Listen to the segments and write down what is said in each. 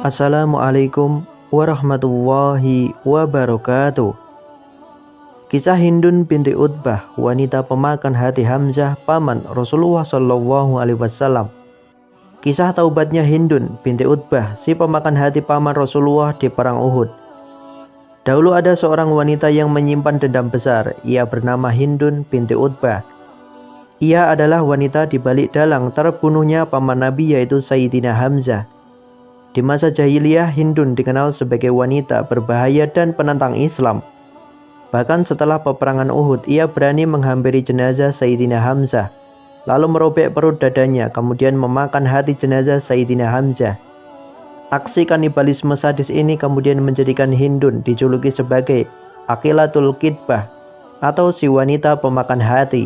Assalamualaikum warahmatullahi wabarakatuh. Kisah Hindun binti Utbah, wanita pemakan hati Hamzah, paman Rasulullah SAW. Kisah taubatnya Hindun binti Utbah, si pemakan hati paman Rasulullah di perang Uhud. Dahulu ada seorang wanita yang menyimpan dendam besar. Ia bernama Hindun binti Utbah. Ia adalah wanita di balik dalang terbunuhnya paman Nabi, yaitu Sayyidina Hamzah. Di masa jahiliyah, Hindun dikenal sebagai wanita berbahaya dan penentang Islam. Bahkan setelah peperangan Uhud, ia berani menghampiri jenazah Sayyidina Hamzah, lalu merobek perut dadanya, kemudian memakan hati jenazah Sayyidina Hamzah. Aksi kanibalisme sadis ini kemudian menjadikan Hindun dijuluki sebagai Aqilatul Kitbah, atau si wanita pemakan hati.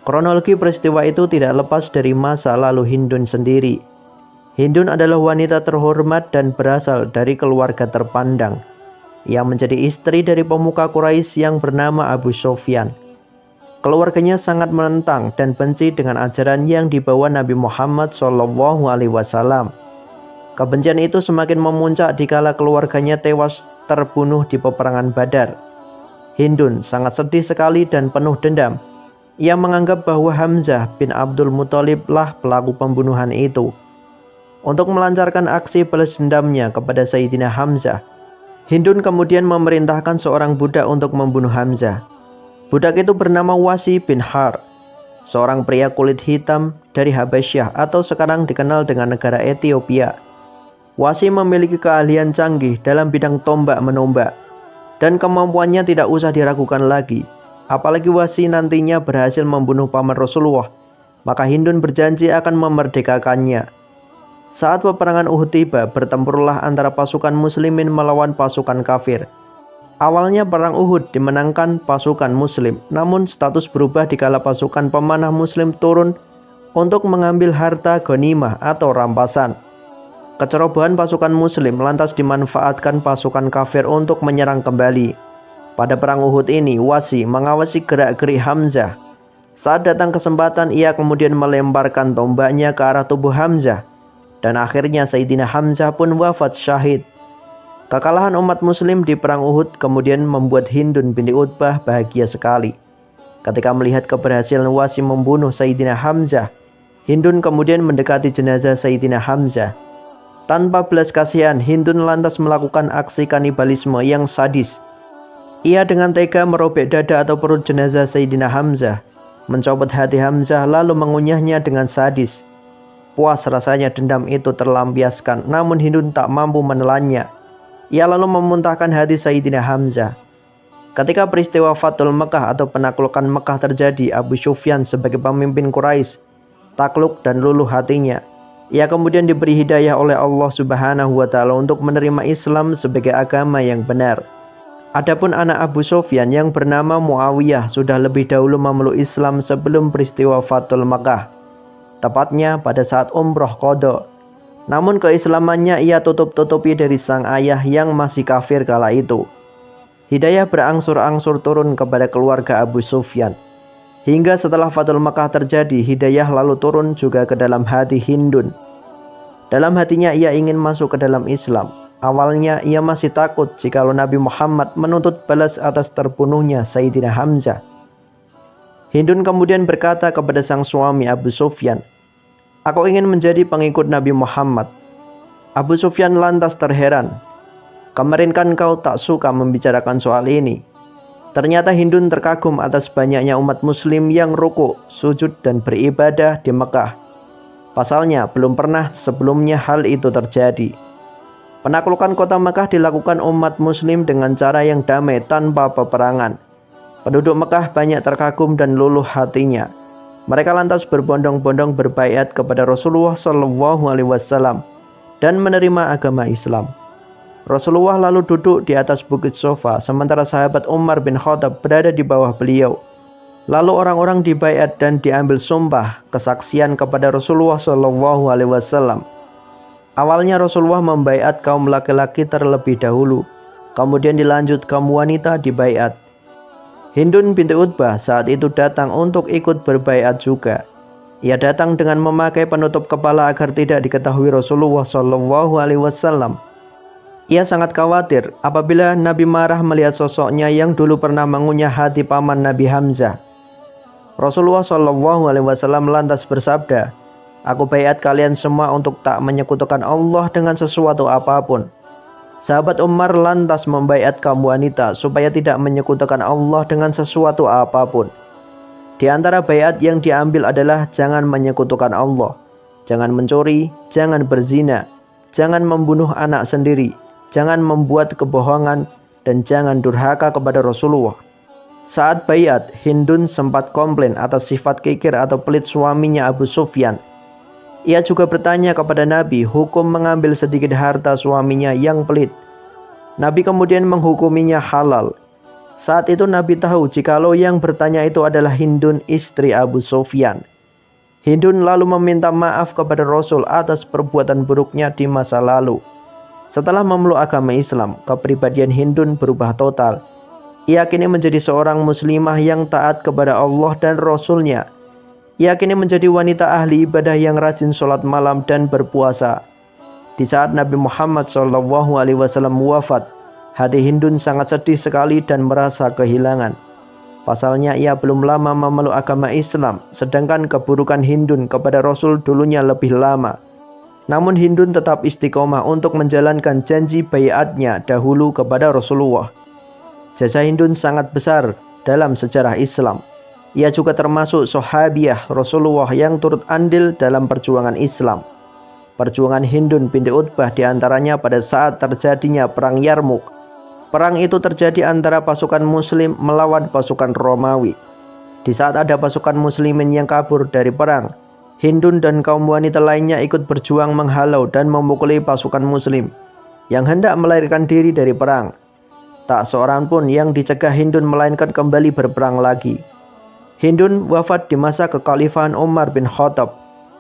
Kronologi peristiwa itu tidak lepas dari masa lalu Hindun sendiri. Hindun adalah wanita terhormat dan berasal dari keluarga terpandang. Ia menjadi istri dari pemuka Quraisy yang bernama Abu Sufyan. Keluarganya sangat menentang dan benci dengan ajaran yang dibawa Nabi Muhammad SAW. Kebencian itu semakin memuncak dikala keluarganya tewas terbunuh di peperangan Badar. Hindun sangat sedih sekali dan penuh dendam. Ia menganggap bahwa Hamzah bin Abdul Muthalib lah pelaku pembunuhan itu. Untuk melancarkan aksi balas dendamnya kepada Sayyidina Hamzah, Hindun kemudian memerintahkan seorang budak untuk membunuh Hamzah. Budak itu bernama Wasi bin Har, seorang pria kulit hitam dari Habasyah atau sekarang dikenal dengan negara Ethiopia. Wasi memiliki keahlian canggih dalam bidang tombak menombak, dan kemampuannya tidak usah diragukan lagi. Apalagi Wasi nantinya berhasil membunuh paman Rasulullah, maka Hindun berjanji akan memerdekakannya. Saat peperangan Uhud tiba, bertempurlah antara pasukan muslimin melawan pasukan kafir. Awalnya perang Uhud dimenangkan pasukan muslim, namun status berubah dikala pasukan pemanah muslim turun untuk mengambil harta ghanimah atau rampasan. Kecerobohan pasukan muslim lantas dimanfaatkan pasukan kafir untuk menyerang kembali. Pada perang Uhud ini, Wasi mengawasi gerak-gerik Hamzah. Saat datang kesempatan, ia kemudian melemparkan tombaknya ke arah tubuh Hamzah. Dan akhirnya Sayyidina Hamzah pun wafat syahid. Kekalahan umat muslim di perang Uhud kemudian membuat Hindun binti Utbah bahagia sekali. Ketika melihat keberhasilan Wasi membunuh Sayyidina Hamzah, Hindun kemudian mendekati jenazah Sayyidina Hamzah. Tanpa belas kasihan, Hindun lantas melakukan aksi kanibalisme yang sadis. Ia dengan tega merobek dada atau perut jenazah Sayyidina Hamzah, mencopot hati Hamzah lalu mengunyahnya dengan sadis. Puas rasanya dendam itu terlampiaskan, namun Hindun tak mampu menelannya. Ia lalu memuntahkan hati Sayyidina Hamzah. Ketika peristiwa Fathul Mekah atau penaklukan Mekah terjadi, Abu Sufyan sebagai pemimpin Quraisy takluk dan luluh hatinya. Ia kemudian diberi hidayah oleh Allah Subhanahu wa Ta'ala untuk menerima Islam sebagai agama yang benar. Adapun anak Abu Sufyan yang bernama Muawiyah sudah lebih dahulu memeluk Islam sebelum peristiwa Fathul Mekah, tepatnya pada saat umroh qadha. Namun keislamannya ia tutup-tutupi dari sang ayah yang masih kafir kala itu. Hidayah berangsur-angsur turun kepada keluarga Abu Sufyan. Hingga setelah Fathul Mekah terjadi, hidayah lalu turun juga ke dalam hati Hindun. Dalam hatinya ia ingin masuk ke dalam Islam. Awalnya ia masih takut jikalau Nabi Muhammad menuntut balas atas terbunuhnya Sayyidina Hamzah. Hindun kemudian berkata kepada sang suami Abu Sufyan, "Aku ingin menjadi pengikut Nabi Muhammad." Abu Sufyan lantas terheran. "Kemarin kan kau tak suka membicarakan soal ini." Ternyata Hindun terkagum atas banyaknya umat muslim yang rukuk, sujud dan beribadah di Mekah. Pasalnya belum pernah sebelumnya hal itu terjadi. Penaklukan kota Mekah dilakukan umat muslim dengan cara yang damai tanpa peperangan. Penduduk Mekah banyak terkagum dan luluh hatinya. Mereka lantas berbondong-bondong berbaiat kepada Rasulullah SAW dan menerima agama Islam. Rasulullah lalu duduk di atas bukit Sofa, sementara sahabat Umar bin Khattab berada di bawah beliau. Lalu orang-orang dibaiat dan diambil sumpah kesaksian kepada Rasulullah SAW. Awalnya Rasulullah membaiat kaum laki-laki terlebih dahulu, kemudian dilanjut kaum wanita dibaiat. Hindun binti Utbah saat itu datang untuk ikut berbaiat juga. Ia datang dengan memakai penutup kepala agar tidak diketahui Rasulullah SAW. Ia sangat khawatir apabila Nabi marah melihat sosoknya yang dulu pernah mengunyah hati paman Nabi Hamzah. Rasulullah SAW lantas bersabda, "Aku baiat kalian semua untuk tak menyekutukan Allah dengan sesuatu apapun." Sahabat Umar lantas membaiat kaum wanita supaya tidak menyekutukan Allah dengan sesuatu apapun. Di antara baiat yang diambil adalah jangan menyekutukan Allah, jangan mencuri, jangan berzina, jangan membunuh anak sendiri, jangan membuat kebohongan, dan jangan durhaka kepada Rasulullah. Saat baiat, Hindun sempat komplain atas sifat kikir atau pelit suaminya Abu Sufyan. Ia juga bertanya kepada Nabi hukum mengambil sedikit harta suaminya yang pelit. Nabi kemudian menghukuminya halal. Saat itu Nabi tahu jikalau yang bertanya itu adalah Hindun, istri Abu Sufyan. Hindun lalu meminta maaf kepada Rasul atas perbuatan buruknya di masa lalu. Setelah memeluk agama Islam, kepribadian Hindun berubah total. Ia kini menjadi seorang muslimah yang taat kepada Allah dan Rasul-Nya. Ia kini menjadi wanita ahli ibadah yang rajin sholat malam dan berpuasa. Di saat Nabi Muhammad SAW wafat, hati Hindun sangat sedih sekali dan merasa kehilangan. Pasalnya ia belum lama memeluk agama Islam, sedangkan keburukan Hindun kepada Rasul dulunya lebih lama. Namun Hindun tetap istiqomah untuk menjalankan janji baiatnya dahulu kepada Rasulullah. Jasa Hindun sangat besar dalam sejarah Islam. Ia juga termasuk sahabiah Rasulullah yang turut andil dalam perjuangan Islam. Perjuangan Hindun binti Utbah diantaranya pada saat terjadinya Perang Yarmuk. Perang itu terjadi antara pasukan Muslim melawan pasukan Romawi. Di saat ada pasukan Muslimin yang kabur dari perang, Hindun dan kaum wanita lainnya ikut berjuang menghalau dan memukuli pasukan Muslim yang hendak melarikan diri dari perang. Tak seorang pun yang dicegah Hindun melainkan kembali berperang lagi. Hindun wafat di masa kekhalifahan Umar bin Khattab.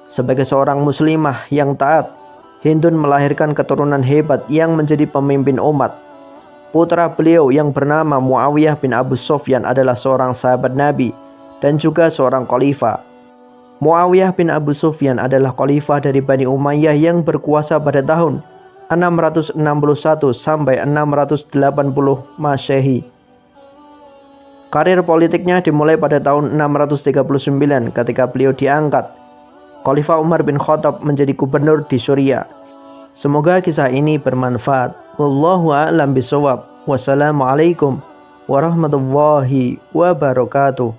Sebagai seorang muslimah yang taat, Hindun melahirkan keturunan hebat yang menjadi pemimpin umat. Putra beliau yang bernama Muawiyah bin Abu Sufyan adalah seorang sahabat Nabi dan juga seorang khalifah. Muawiyah bin Abu Sufyan adalah khalifah dari Bani Umayyah yang berkuasa pada tahun 661 sampai 680 Masehi. Karir politiknya dimulai pada tahun 639 ketika beliau diangkat Khalifah Umar bin Khattab menjadi gubernur di Suriah. Semoga kisah ini bermanfaat. Wallahu a'lam bishawab. Wassalamualaikum warahmatullahi wabarakatuh.